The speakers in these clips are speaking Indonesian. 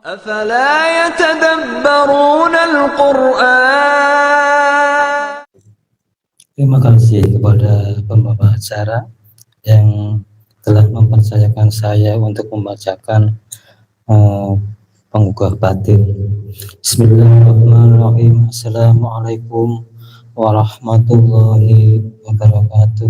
أفلا يتدبرون القرآن. Terima kasih kepada pembawa acara yang telah mempercayakan saya untuk membacakan penggugah batin. Bismillahirrahmanirrahim. Assalamualaikum warahmatullahi wabarakatuh.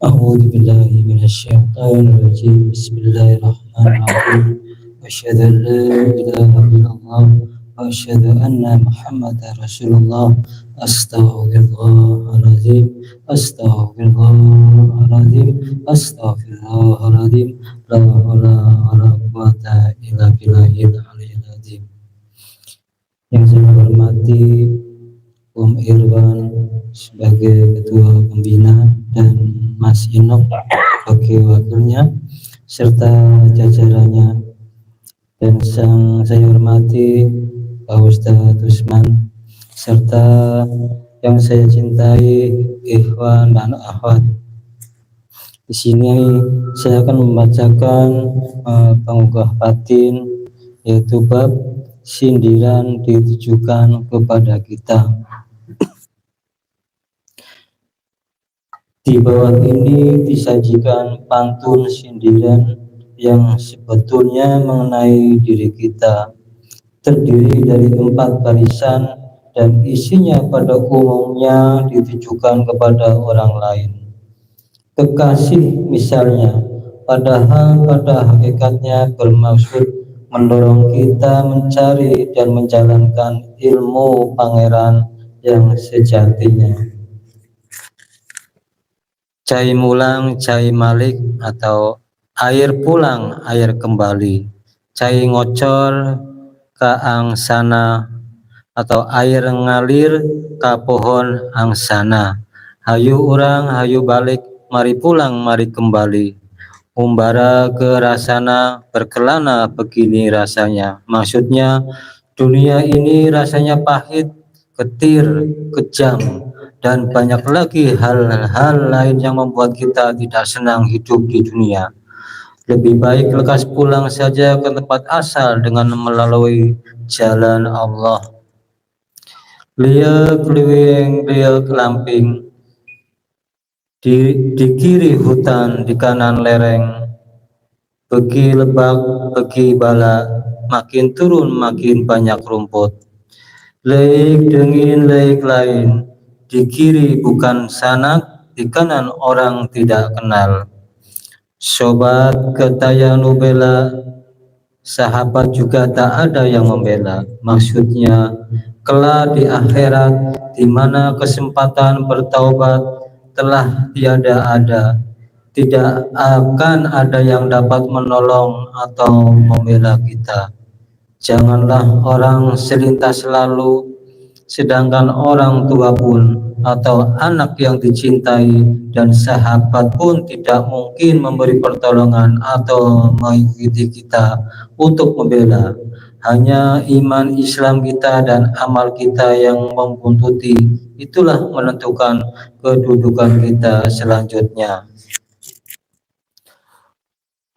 A'udzu billahi minasyaitonir rajim. Bismillahirrahmanirrahim. Asyhadu an la ilaha illallah wa asyhadu anna Muhammadar Rasulullah. Astaghfirullahaladzim, astaghfirullahaladzim, astaghfirullahaladzim. La haula wala quwata illa billahil aliyyil azim. Yang saya hormati Irwan sebagai ketua pembina dan Mas Inok sebagai wakilnya serta jajarannya, dan saya hormati Pak Ustadz Usman serta yang saya cintai ikhwan dan akhwat. Di sini saya akan membacakan penggugah batin, yaitu bab sindiran ditujukan kepada kita. Di bawah ini disajikan pantun sindiran yang sebetulnya mengenai diri kita, terdiri dari 4 barisan dan isinya pada umumnya ditujukan kepada orang lain. Kekasih misalnya, padahal pada hakikatnya bermaksud mendorong kita mencari dan menjalankan ilmu pangeran yang sejatinya. Cai mulang, cai malik, atau air pulang, air kembali. Cai ngocor, kaang sana, atau air ngalir ka pohon angsana. Hayu urang, hayu balik, mari pulang, mari kembali. Umbara ke rasana, berkelana begini rasanya. Maksudnya, dunia ini rasanya pahit, getir, kejam, dan banyak lagi hal-hal lain yang membuat kita tidak senang hidup di dunia. Lebih baik lekas pulang saja ke tempat asal dengan melalui jalan Allah. Liuk liwing liuk lamping, di kiri hutan, di kanan lereng, begi lebak, begi bala, makin turun makin banyak rumput. Leik dingin, leik lain, di kiri bukan sanak, di kanan orang tidak kenal. Sobat ketaya nubela, sahabat juga tak ada yang membela. Maksudnya, kelak di akhirat, di mana kesempatan bertaubat telah tiada ada, tidak akan ada yang dapat menolong atau membela kita. Janganlah orang selintas lalu, sedangkan orang tua pun atau anak yang dicintai dan sahabat pun tidak mungkin memberi pertolongan atau mengikuti kita untuk membela. Hanya iman Islam kita dan amal kita yang membuntuti, itulah menentukan kedudukan kita selanjutnya.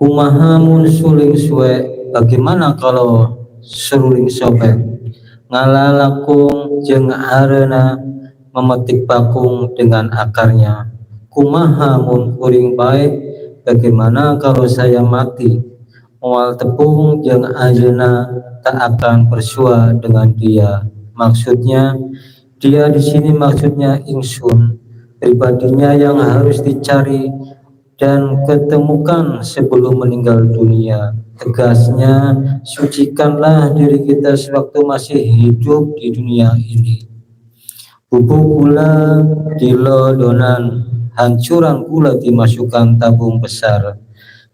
Kumaha mun suling suwe, bagaimana kalau seruling sobek? Ngalalakung jeung areuna memetik bakung dengan akarnya. Kumaha mun kuring bae, bagaimana kalau saya mati? Moal tepung jeung ajeuna tak akan bersua dengan dia. Maksudnya, dia di sini maksudnya ingsun, pribadinya yang harus dicari dan ketemukan sebelum meninggal dunia. Tegasnya, sucikanlah diri kita sewaktu masih hidup di dunia ini. Bubuk gula dilodonan, hancuran gula dimasukkan tabung besar.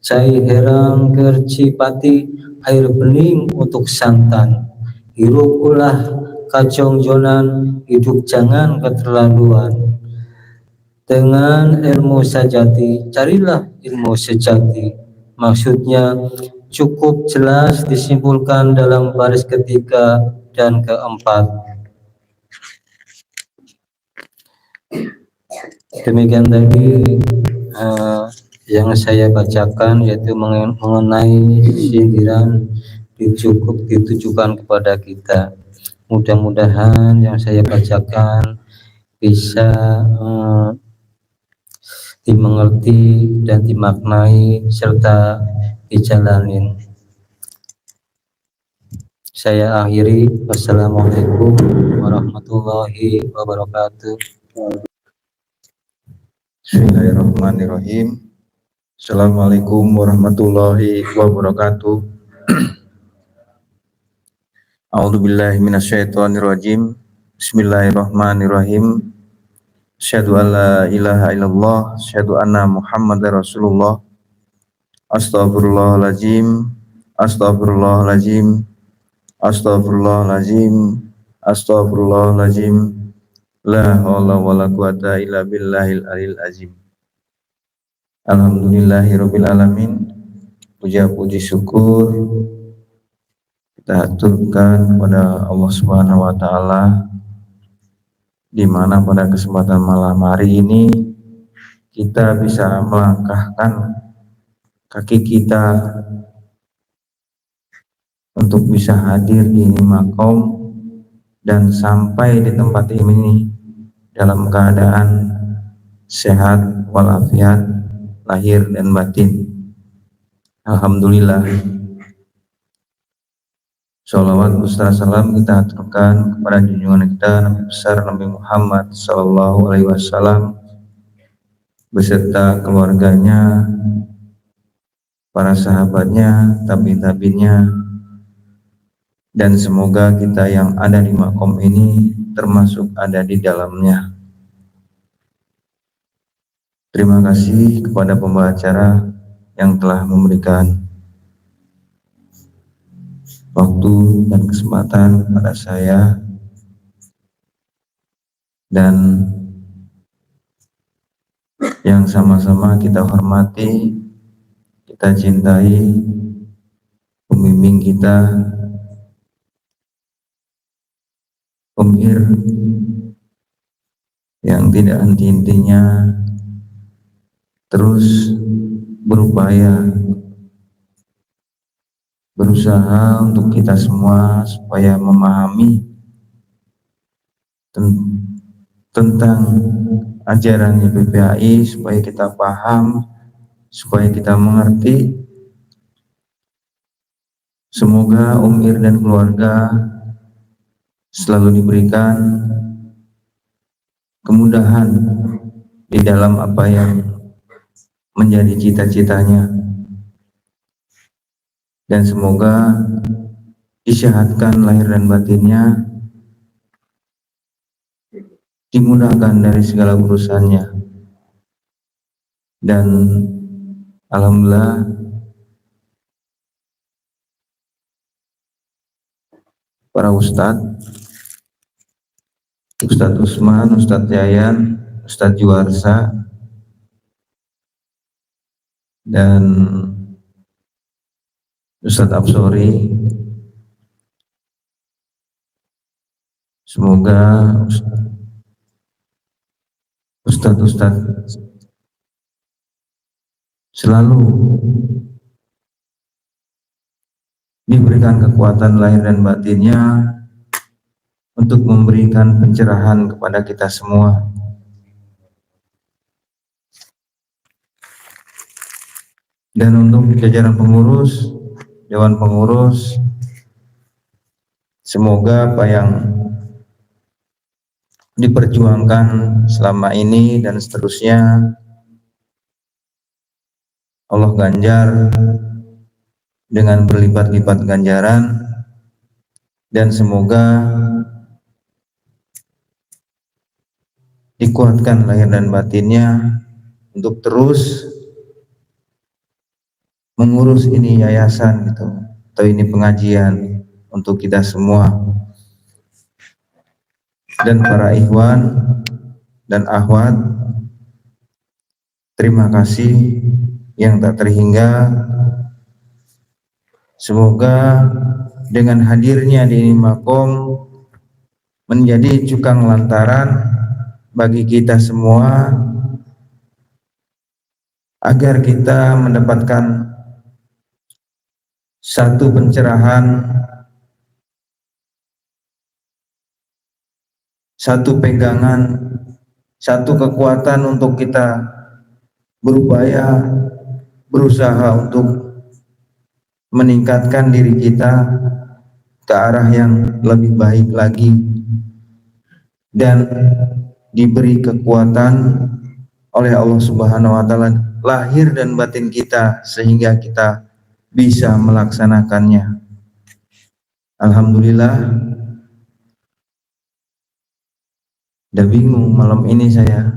Cai herang kercipati, air bening untuk santan. Hirup ulah kacongjonan, hidup jangan keterlaluan. Dengan ilmu sajati, carilah ilmu sejati. Maksudnya cukup jelas disimpulkan dalam baris ketiga dan keempat. Demikian tadi yang saya bacakan, yaitu mengenai sindiran ditujukan kepada kita. Mudah-mudahan yang saya bacakan bisa dimengerti dan dimaknai serta dijalanin. Saya akhiri. Wassalamualaikum warahmatullahi wabarakatuh. Bismillahirrahmanirrahim. Assalamualaikum warahmatullahi wabarakatuh. A'udzubillahi minasyaitonirrajim. Bismillahirrahmanirrahim. Asyhadu an la ilaha illallah, asyhadu anna Muhammadar Rasulullah. Astaghfirullahaladzim, astaghfirullahaladzim, astaghfirullahaladzim, astaghfirullahaladzim. La haula wala quwata illa billahil aliyil azim. Alhamdulillahirabbil alamin. Puja-puji syukur kita haturkan kepada Allah Subhanahu wa taala, di mana pada kesempatan malam hari ini kita bisa melangkahkan kaki kita untuk bisa hadir di makom dan sampai di tempat ini dalam keadaan sehat walafiat lahir dan batin. Alhamdulillah. Sholawat beserta salam kita aturkan kepada junjungan kita Nabi besar Nabi Muhammad Sallallahu Alaihi Wasallam beserta keluarganya, para sahabatnya, tabi-tabinya, dan semoga kita yang ada di makom ini termasuk ada di dalamnya. Terima kasih kepada pembawa acara yang telah memberikan waktu dan kesempatan pada saya, dan yang sama-sama kita hormati, kita cintai pembimbing kita, pemir yang tidak henti-hentinya terus berupaya berusaha untuk kita semua supaya memahami tentang ajaran YPPAI, supaya kita paham, supaya kita mengerti. Semoga Ir dan keluarga selalu diberikan kemudahan di dalam apa yang menjadi cita-citanya, dan semoga disyahatkan lahir dan batinnya, dimudahkan dari segala urusannya, dan alhamdulillah para Ustadz Usman, Ustadz Yayan, Ustadz Juwarsa, dan Ustadz Absori, semoga Ustadz selalu diberikan kekuatan lahir dan batinnya untuk memberikan pencerahan kepada kita semua. Dan untuk jajaran pengurus, Dewan Pengurus, semoga apa yang diperjuangkan selama ini dan seterusnya Allah ganjar dengan berlipat-lipat ganjaran, dan semoga dikuatkan lahir dan batinnya untuk terus mengurus ini yayasan gitu, atau ini pengajian untuk kita semua. Dan para ikhwan dan akhwat, terima kasih yang tak terhingga. Semoga dengan hadirnya di ini makom menjadi cukang lantaran bagi kita semua agar kita mendapatkan satu pencerahan, satu pegangan, satu kekuatan untuk kita berupaya, berusaha untuk meningkatkan diri kita ke arah yang lebih baik lagi, dan diberi kekuatan oleh Allah Subhanahu wa taala lahir dan batin kita sehingga kita bisa melaksanakannya. Alhamdulillah. Udah bingung malam ini saya,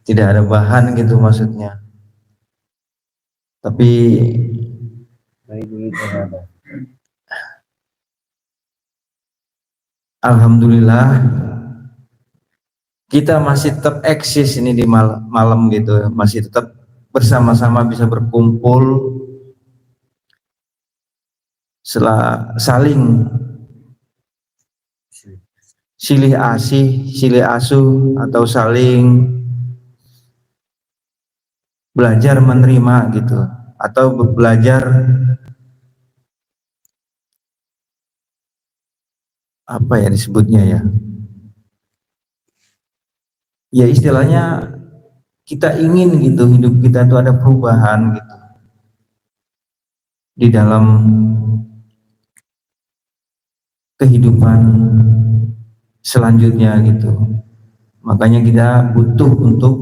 tidak ada bahan gitu maksudnya. Tapi alhamdulillah kita masih tetap eksis ini di malam gitu, masih tetap bersama-sama bisa berkumpul, saling silih asih, silih asuh, atau saling belajar menerima gitu, atau belajar apa ya disebutnya ya, ya istilahnya kita ingin gitu hidup kita itu ada perubahan gitu di dalam kehidupan selanjutnya gitu. Makanya kita butuh untuk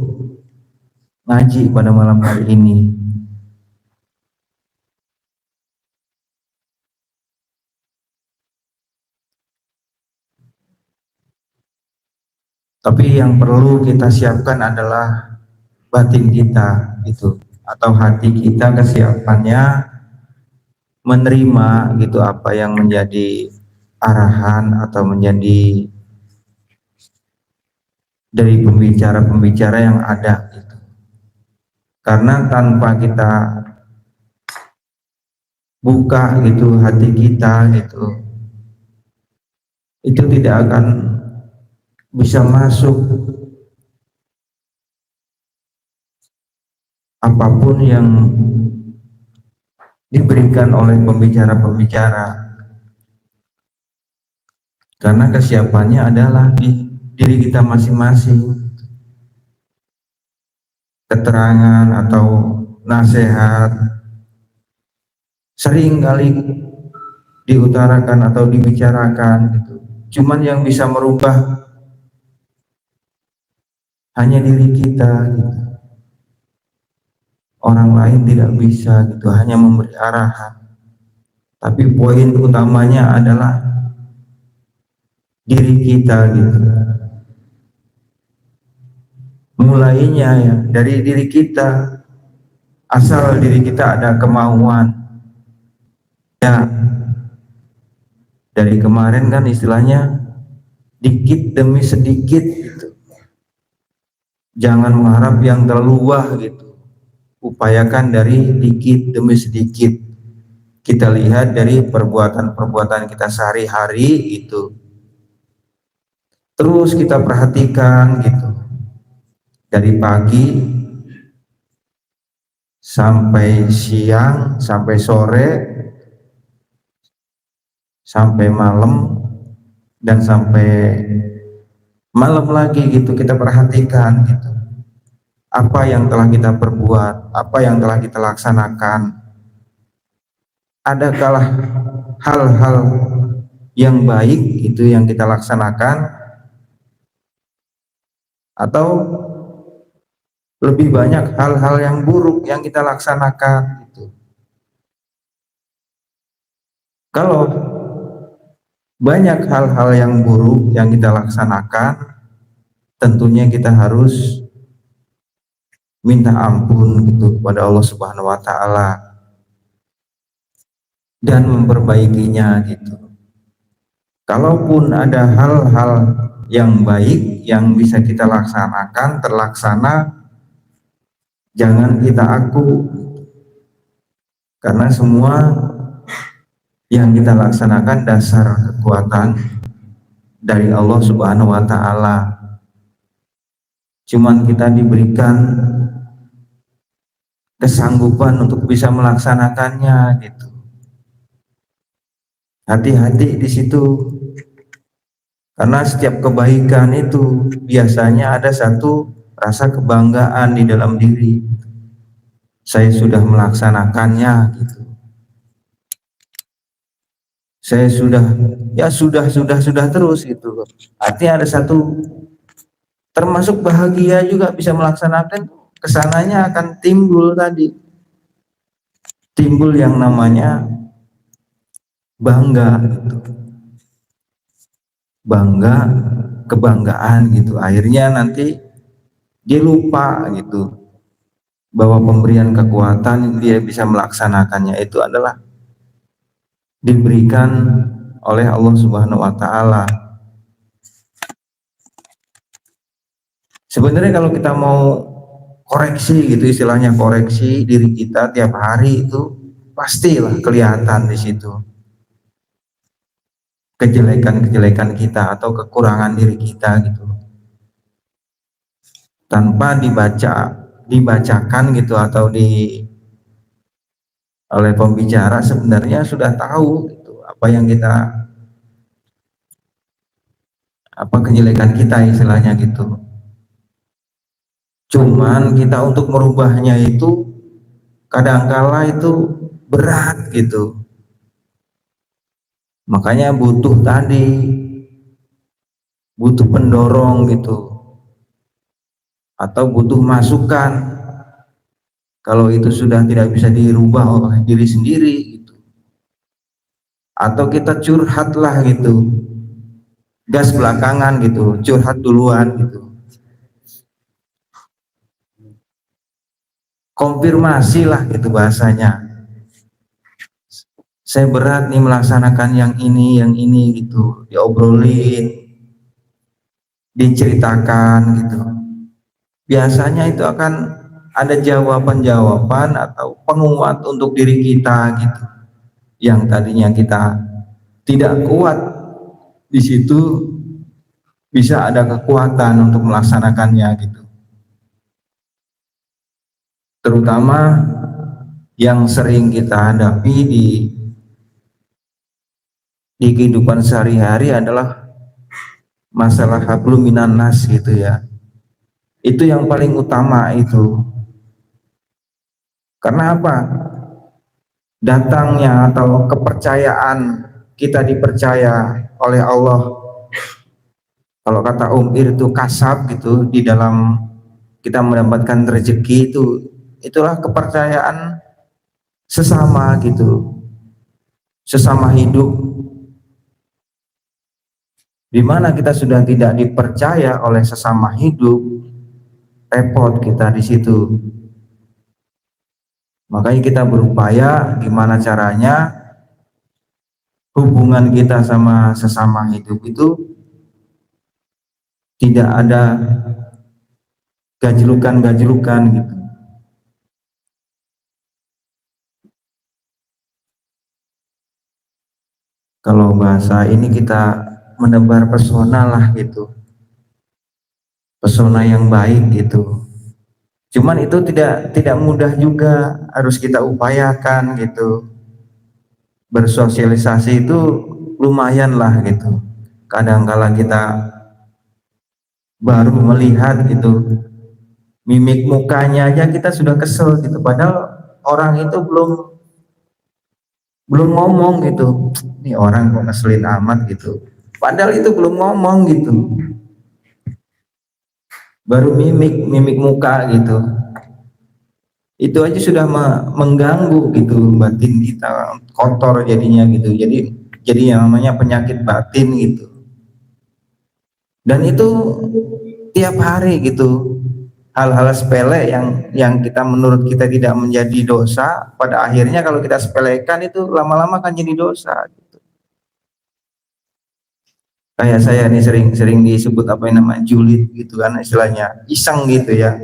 ngaji pada malam hari ini. Tapi yang perlu kita siapkan adalah batin kita gitu, atau hati kita, kesiapannya menerima gitu apa yang menjadi arahan atau menjadi dari pembicara-pembicara yang ada gitu. Karena tanpa kita buka gitu hati kita gitu, itu tidak akan bisa masuk apapun yang diberikan oleh pembicara-pembicara. Karena kesiapannya adalah di diri kita masing-masing. Keterangan atau nasihat sering kali diutarakan atau dibicarakan gitu. Cuman yang bisa merubah hanya diri kita gitu. Orang lain tidak bisa gitu, hanya memberi arahan. Tapi poin utamanya adalah diri kita gitu. Mulainya ya dari diri kita, asal diri kita ada kemauan. Ya, dari kemarin kan istilahnya dikit demi sedikit gitu. Jangan mengharap yang terlalu wah gitu. Upayakan dari dikit demi sedikit. Kita lihat dari perbuatan-perbuatan kita sehari-hari itu. Terus kita perhatikan gitu. Dari pagi sampai siang, sampai sore, sampai malam, dan sampai malam lagi gitu, kita perhatikan gitu. Apa yang telah kita perbuat, apa yang telah kita laksanakan. Adakah hal-hal yang baik itu yang kita laksanakan, atau lebih banyak hal-hal yang buruk yang kita laksanakan gitu. Kalau banyak hal-hal yang buruk yang kita laksanakan, tentunya kita harus minta ampun gitu kepada Allah Subhanahu wa taala dan memperbaikinya gitu. Kalaupun ada hal-hal yang baik yang bisa kita laksanakan, terlaksana, jangan kita aku, karena semua yang kita laksanakan dasar kekuatan dari Allah Subhanahu wa taala. Cuman kita diberikan kesanggupan untuk bisa melaksanakannya gitu. Hati-hati di situ, karena setiap kebaikan itu biasanya ada satu rasa kebanggaan di dalam diri. Saya sudah melaksanakannya gitu. Saya sudah, ya sudah terus gitu. Artinya ada satu, termasuk bahagia juga bisa melaksanakan, kesananya akan timbul tadi, timbul yang namanya bangga gitu. Bangga, kebanggaan gitu. Akhirnya nanti dia lupa gitu bahwa pemberian kekuatan dia bisa melaksanakannya itu adalah diberikan oleh Allah Subhanahu wa taala. Sebenarnya kalau kita mau koreksi gitu, istilahnya koreksi diri kita tiap hari, itu pastilah kelihatan di situ kejelekan-kejelekan kita atau kekurangan diri kita gitu, tanpa dibacakan gitu atau oleh pembicara, sebenarnya sudah tahu gitu apa yang kita, apa kejelekan kita istilahnya gitu. Cuman kita untuk merubahnya itu kadangkala itu berat gitu. Makanya butuh tadi, butuh pendorong gitu, atau butuh masukan. Kalau itu sudah tidak bisa dirubah oleh diri sendiri gitu, atau kita curhatlah gitu, gas belakangan gitu, curhat duluan gitu, konfirmasi lah gitu bahasanya. Saya berat nih melaksanakan yang ini gitu, diobrolin, diceritakan gitu. Biasanya itu akan ada jawaban-jawaban atau penguat untuk diri kita gitu. Yang tadinya kita tidak kuat di situ, bisa ada kekuatan untuk melaksanakannya gitu. Terutama yang sering kita hadapi di kehidupan sehari-hari adalah masalah hablum minan nas gitu ya. Itu yang paling utama itu. Karena apa? Datangnya atau kepercayaan kita dipercaya oleh Allah. Kalau kata itu kasab gitu, di dalam kita mendapatkan rezeki itu, itulah kepercayaan sesama gitu, sesama hidup. Di mana kita sudah tidak dipercaya oleh sesama hidup, repot kita di situ. Makanya kita berupaya gimana caranya hubungan kita sama sesama hidup itu tidak ada gajlukan-gajlukan gitu. Kalau bahasa ini kita menebar pesona lah gitu, pesona yang baik gitu. Cuman itu tidak mudah juga, harus kita upayakan gitu. Bersosialisasi itu lumayan lah gitu. Kadang-kala kita baru melihat gitu, mimik mukanya aja kita sudah kesel gitu, padahal orang itu belum ngomong gitu. Ini orang kok ngeselin amat gitu, padahal itu belum ngomong gitu, baru mimik muka gitu. Itu aja sudah mengganggu gitu batin kita, kotor jadinya gitu. Jadi yang namanya penyakit batin gitu. Dan itu tiap hari gitu. Hal-hal sepele yang kita menurut kita tidak menjadi dosa, pada akhirnya kalau kita sepelekan itu lama-lama kan jadi dosa gitu. Kayak saya nih sering disebut apa yang namanya julid gitu kan, istilahnya iseng gitu ya.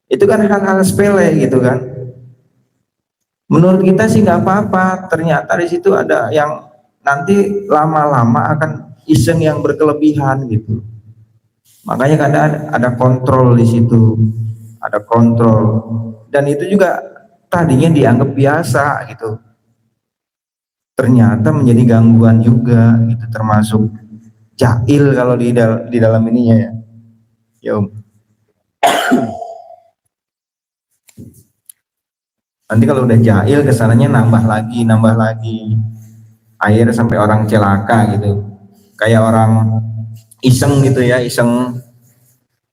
Itu kan hal-hal sepele gitu kan. Menurut kita sih nggak apa-apa, ternyata di situ ada yang nanti lama-lama akan iseng yang berkelebihan gitu. Makanya kadang ada kontrol di situ, ada kontrol, dan itu juga tadinya dianggap biasa gitu. ternyata menjadi gangguan juga, itu termasuk jahil kalau di dalam ininya ya. Ya Om. Nanti kalau udah jahil kesananya nambah lagi air sampai orang celaka gitu. Kayak orang iseng gitu ya, iseng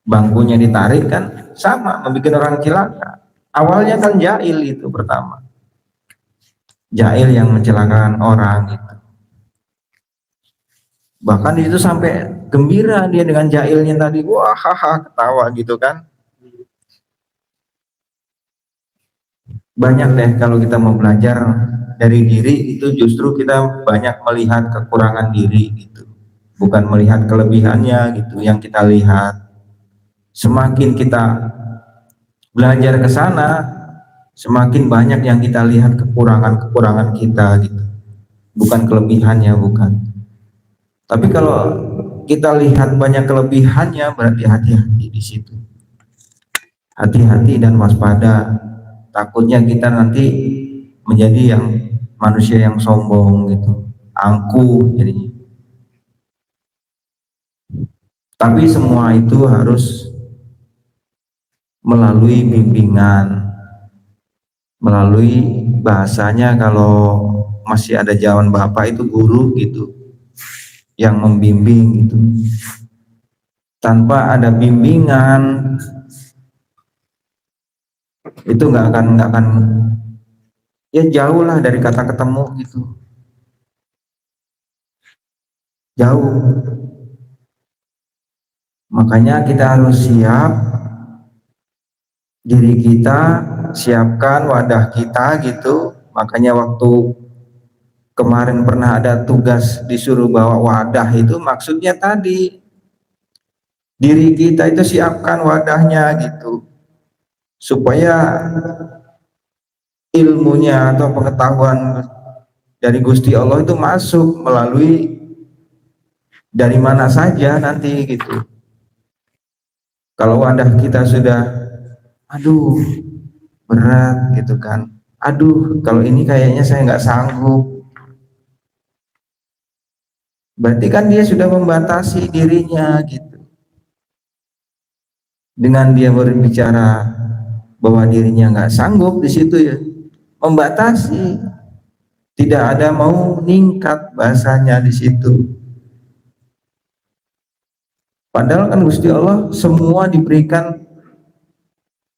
bangkunya ditarik kan sama membuat orang celaka. Awalnya kan jahil itu pertama. Jahil yang mencelakakan orang gitu. Bahkan itu sampai gembira dia dengan jahilnya tadi, wah haha ketawa gitu kan. Banyak deh kalau kita mau belajar dari diri itu justru kita banyak melihat kekurangan diri gitu, bukan melihat kelebihannya gitu yang kita lihat. Semakin kita belajar ke sana, semakin banyak yang kita lihat kekurangan kita gitu, bukan kelebihannya, bukan. Tapi kalau kita lihat banyak kelebihannya, berarti hati-hati di situ. Hati-hati dan waspada. Takutnya kita nanti menjadi yang manusia yang sombong gitu, angkuh jadinya. Tapi semua itu harus melalui bimbingan, melalui bahasanya kalau masih ada zaman bapak itu guru gitu yang membimbing gitu. Tanpa ada bimbingan itu nggak akan ya jauh lah dari kata ketemu gitu, jauh. Makanya kita harus siap diri kita, siapkan wadah kita gitu. Makanya waktu kemarin pernah ada tugas disuruh bawa wadah, itu maksudnya tadi diri kita itu siapkan wadahnya gitu, supaya ilmunya atau pengetahuan dari Gusti Allah itu masuk melalui dari mana saja nanti gitu. Kalau wadah kita sudah aduh berat gitu kan, aduh kalau ini kayaknya saya nggak sanggup, berarti kan dia sudah membatasi dirinya gitu. Dengan dia berbicara bahwa dirinya nggak sanggup, di situ ya membatasi, tidak ada mau ningkat bahasanya di situ. Padahal kan Gusti Allah semua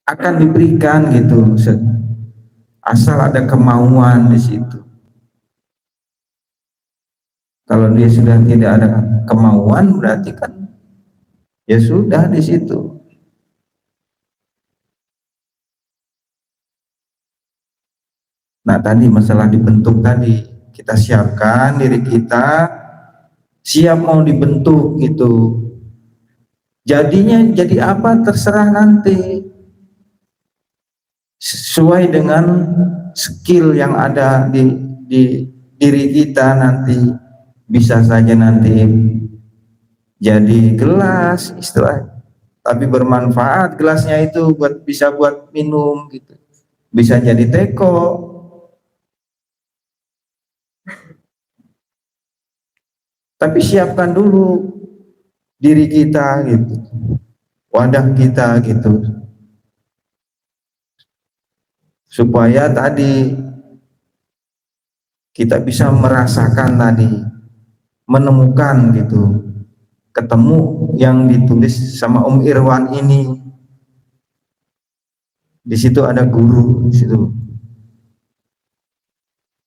akan diberikan gitu, asal ada kemauan di situ. Kalau dia sudah tidak ada kemauan, berarti kan ya sudah di situ. Nah tadi masalah dibentuk tadi, kita siapkan diri kita, siap mau dibentuk gitu. Jadinya jadi apa terserah nanti, sesuai dengan skill yang ada di diri kita nanti. Bisa saja nanti jadi gelas istilah, tapi bermanfaat gelasnya itu bisa buat minum gitu. Bisa jadi teko. Tapi siapkan dulu diri kita gitu, wadah kita gitu, supaya tadi kita bisa merasakan tadi, menemukan gitu, ketemu yang ditulis sama Om Irwan ini. Di situ ada guru di situ.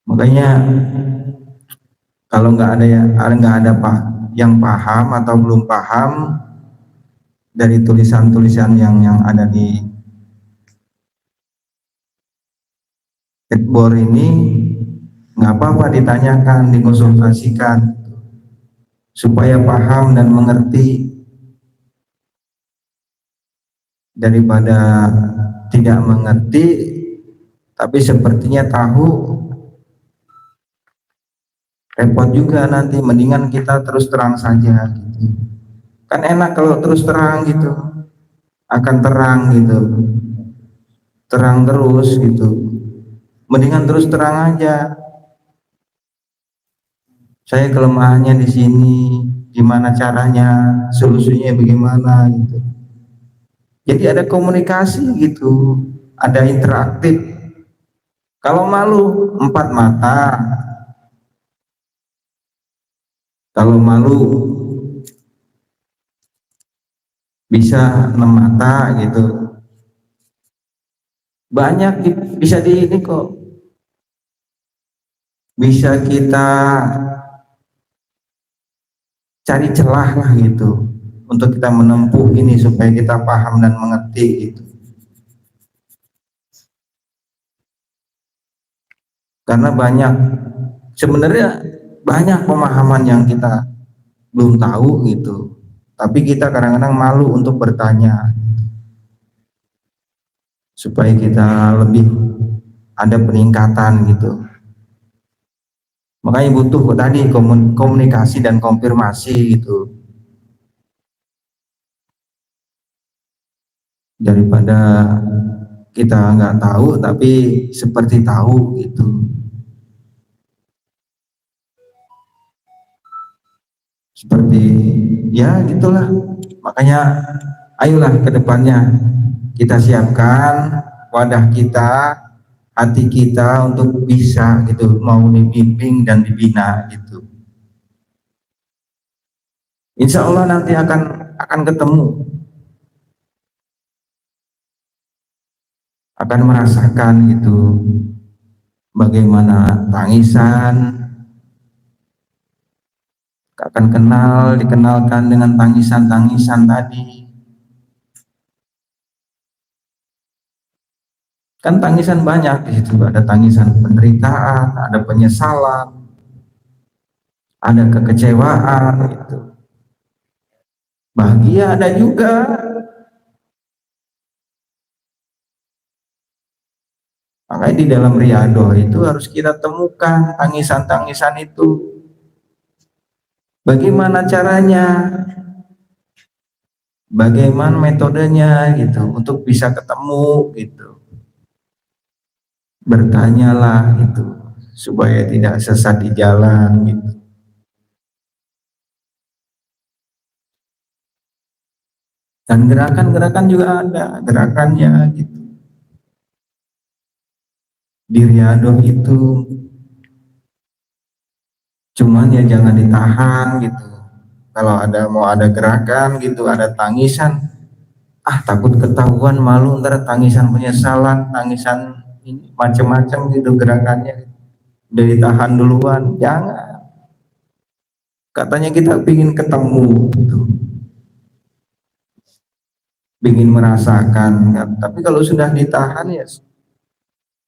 Makanya kalau nggak ada yang paham atau belum paham dari tulisan-tulisan yang ada di headboard ini, nggak apa-apa ditanyakan, dikonsultasikan supaya paham dan mengerti, daripada tidak mengerti tapi sepertinya tahu, repot juga nanti. Mendingan kita terus terang saja gitu. Kan enak kalau terus terang gitu, akan terang gitu, terang terus gitu. Mendingan terus terang aja. saya kelemahannya di sini, gimana caranya, solusinya bagaimana gitu. Jadi ada komunikasi gitu, ada interaktif. Kalau malu empat mata, kalau malu bisa enam mata gitu. Banyak bisa di ini kok, bisa kita cari celah lah gitu untuk kita menempuh ini supaya kita paham dan mengerti gitu. Karena sebenarnya banyak pemahaman yang kita belum tahu gitu, tapi kita kadang-kadang malu untuk bertanya supaya kita lebih ada peningkatan gitu. Makanya butuh tadi komunikasi dan konfirmasi gitu, daripada kita nggak tahu tapi seperti tahu gitu. Seperti ya gitulah. Makanya ayolah ke depannya kita siapkan wadah kita, hati kita untuk bisa gitu, mau dibimbing dan dibina gitu. Insya Allah nanti akan ketemu, akan merasakan gitu bagaimana tangisan, akan dikenalkan dengan tangisan-tangisan tadi. Kan tangisan banyak di situ, ada tangisan penderitaan, ada penyesalan, ada kekecewaan gitu. Bahagia ada juga. Makanya di dalam riadoh itu harus kita temukan tangisan-tangisan itu. Bagaimana caranya? Bagaimana metodenya gitu untuk bisa ketemu gitu. Bertanyalah gitu supaya tidak sesat di jalan gitu. Dan gerakan-gerakan juga ada gerakannya gitu. Di riadoh itu cuman ya jangan ditahan gitu. Kalau mau ada gerakan gitu, ada tangisan, takut ketahuan, malu, ntar tangisan penyesalan, tangisan ini macam-macam gitu gerakannya, udah ditahan duluan. Jangan, katanya kita ingin ketemu gitu, ingin merasakan kan? Tapi kalau sudah ditahan ya,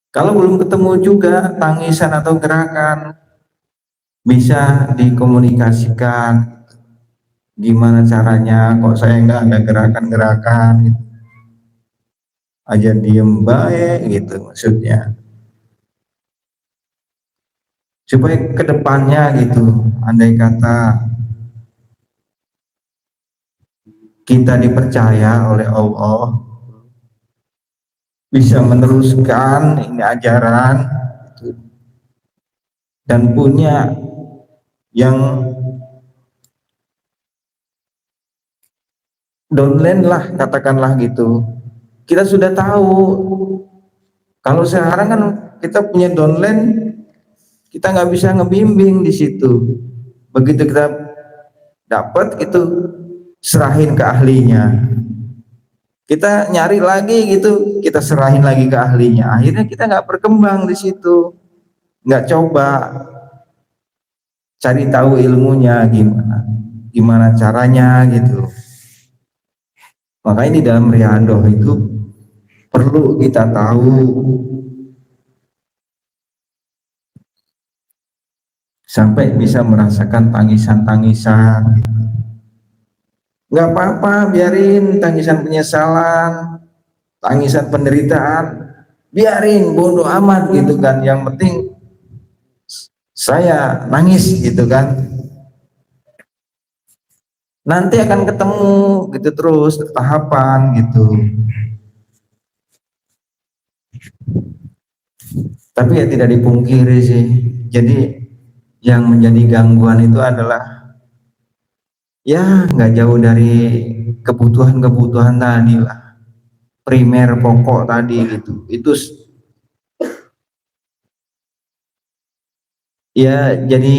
kalau belum ketemu juga tangisan atau gerakan, bisa dikomunikasikan gimana caranya. Kok saya nggak ada gerakan-gerakan gitu, aja diem baik gitu, maksudnya supaya kedepannya gitu, andai kata kita dipercaya oleh Allah bisa meneruskan ini ajaran gitu, dan punya yang downline lah katakanlah gitu. Kita sudah tahu kalau sekarang kan kita punya downline, kita nggak bisa ngebimbing di situ. Begitu kita dapat itu, serahin ke ahlinya, kita nyari lagi gitu, kita serahin lagi ke ahlinya. Akhirnya kita nggak berkembang di situ, nggak coba cari tahu ilmunya gimana caranya gitu. Makanya di dalam riadoh itu perlu kita tahu sampai bisa merasakan tangisan-tangisan gitu. Nggak apa-apa, biarin tangisan penyesalan, tangisan penderitaan, biarin, bodoh amat gitu kan. Yang penting saya nangis gitu kan. Nanti akan ketemu gitu terus tahapan gitu. Tapi ya tidak dipungkiri sih, jadi yang menjadi gangguan itu adalah ya nggak jauh dari kebutuhan-kebutuhan tadi lah, primer pokok tadi gitu. Itu ya jadi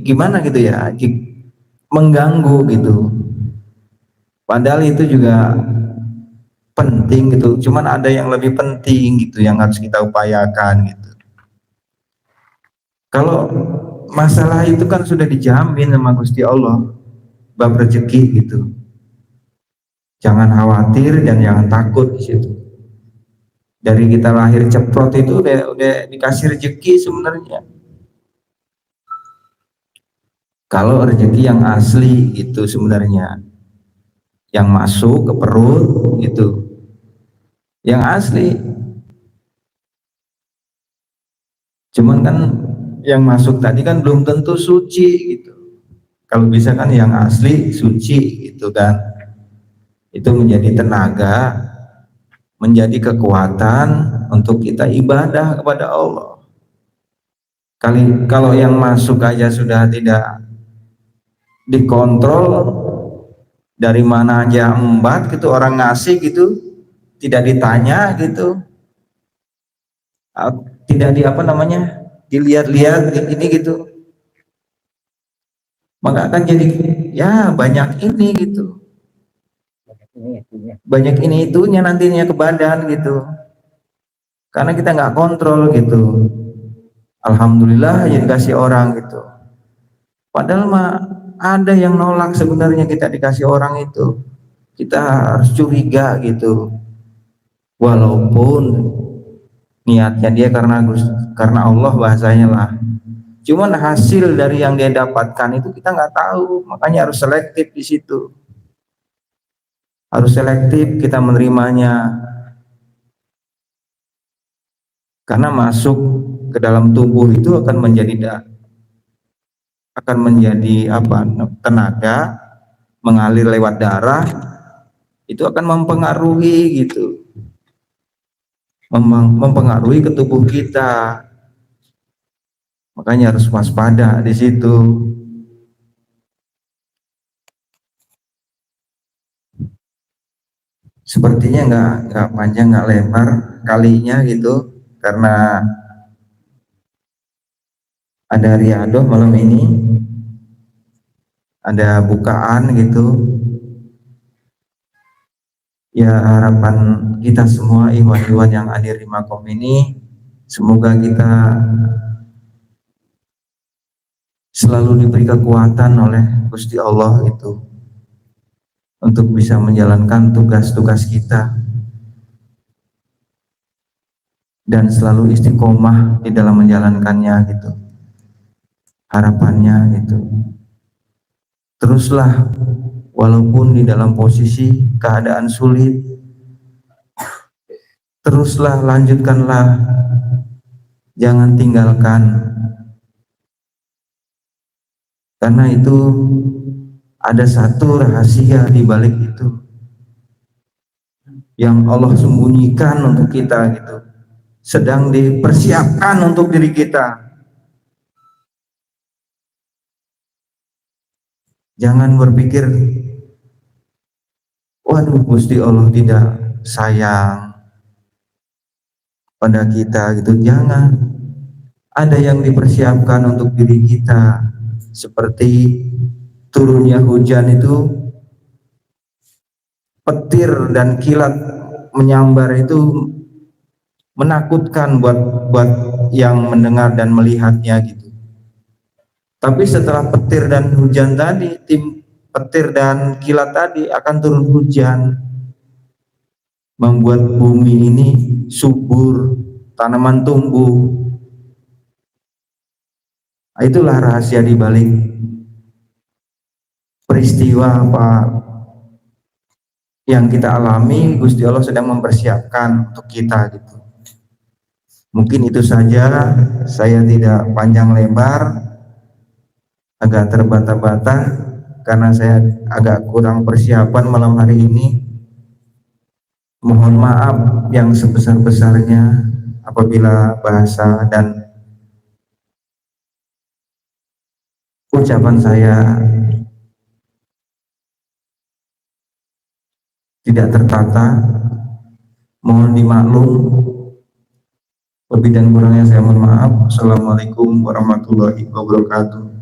gimana gitu ya, mengganggu gitu. Padahal itu juga penting gitu, cuman ada yang lebih penting gitu yang harus kita upayakan gitu. Kalau masalah itu kan sudah dijamin sama Gusti Allah, bab rezeki gitu. Jangan khawatir dan jangan takut di situ. Dari kita lahir ceprot itu udah dikasih rezeki sebenarnya. Kalau rezeki yang asli itu sebenarnya, yang masuk ke perut itu, yang asli. Cuman kan yang masuk tadi kan belum tentu suci gitu. Kalau bisa kan yang asli suci gitu kan. Itu menjadi tenaga, menjadi kekuatan untuk kita ibadah kepada Allah. Kalau yang masuk aja sudah tidak dikontrol, dari mana aja embat gitu, orang ngasih gitu, tidak ditanya gitu, tidak di apa namanya, dilihat-lihat ini gitu, maka akan jadi ya banyak ini gitu, banyak ini itunya nantinya ke badan gitu, karena kita nggak kontrol gitu. Alhamdulillah ya dikasih orang gitu, padahal mah ada yang nolak sebenarnya kita dikasih orang itu, kita harus curiga gitu, walaupun niatnya dia karena Allah bahasanya lah, cuman hasil dari yang dia dapatkan itu kita nggak tahu, makanya harus selektif di situ, harus selektif kita menerimanya, karena masuk ke dalam tubuh itu akan menjadi apa, tenaga mengalir lewat darah, itu akan mempengaruhi gitu, mempengaruhi ke tubuh kita, makanya harus waspada di situ. Sepertinya nggak panjang nggak lebar kalinya gitu, karena ada riadoh malam ini, ada bukaan gitu. Ya harapan kita semua ikhwan-ikhwan yang hadir di makom ini, semoga kita selalu diberi kekuatan oleh Gusti Allah itu untuk bisa menjalankan tugas-tugas kita dan selalu istiqomah di dalam menjalankannya gitu. Harapannya gitu. Teruslah walaupun di dalam posisi keadaan sulit, teruslah, lanjutkanlah, jangan tinggalkan, karena itu ada satu rahasia di balik itu yang Allah sembunyikan untuk kita gitu, sedang dipersiapkan untuk diri kita. Jangan berpikir, waduh Gusti Allah tidak sayang pada kita gitu, jangan. Ada yang dipersiapkan untuk diri kita, seperti turunnya hujan itu, petir dan kilat menyambar itu menakutkan buat yang mendengar dan melihatnya gitu. Tapi setelah petir dan hujan tadi, petir dan kilat tadi akan turun hujan, membuat bumi ini subur, tanaman tumbuh. Itulah rahasia di balik peristiwa apa yang kita alami. Gusti Allah sedang mempersiapkan untuk kita gitu. Mungkin itu saja, saya tidak panjang lebar, agak terbata-bata karena saya agak kurang persiapan malam hari ini. Mohon maaf yang sebesar-besarnya apabila bahasa dan ucapan saya tidak tertata, mohon dimaklum. Lebih dan kurangnya saya mohon maaf. Assalamualaikum warahmatullahi wabarakatuh.